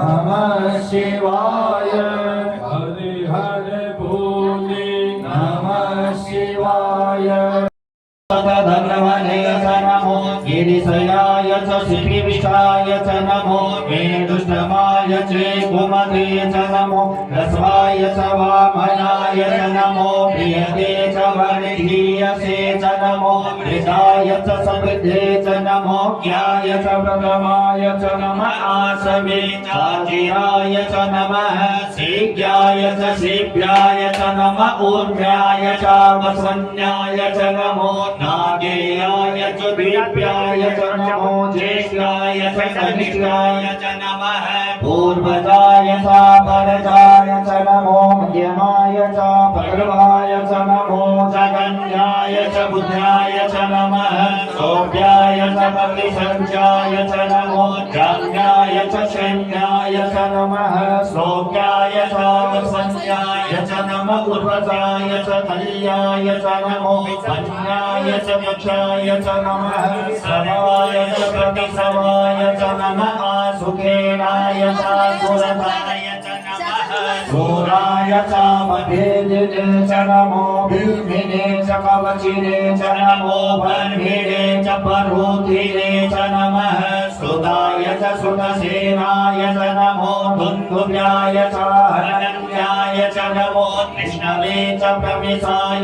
नमः शिवाय हरे हरे भोले नमः शिवाय धन्वने च नमो गिरिशयाय च शिखिविषाय च नमो वेदुष्टमाय च कुमते च नमो रस्वाय च वामनाय च नमो प्रियते च वनिधीयसे च नमो हृदाय च समृद्धे च नमो ज्ञाय च प्रथमाय च नमः आसवे चाचिराय च नमः शीघ्राय च शीघ्राय च नमः ऊर्ध्वाय च वसन्याय च नमो नागेयाय च दिव्याय च नमो ज्येष्ठाय च कनिष्ठाय च नमः पूर्वजाय च परजाय च नमो मध्यमाय च भगवाय च नमो जगन्याय च बुद्धाय च नमः सौभ्याय च प्रतिसंख्याय च नमो जाम्याय च शैन्याय च नमः सौख्याय च वसन्याय च नमः उर्वसाय च कल्याय च नमो अन्याय च पक्षाय च नमः समाय च प्रतिसमाय च नमः आसुखेनाय च सुरताय च नमः सूराय च मधेजने च नमो भीमिने च कवचिने च नमो बन्धिने च परुधिने च नमः सुताय च सुतसेनाय च नमो दुन्दुभ्याय च हरण्याय च नमो कृष्णवे च प्रविशाय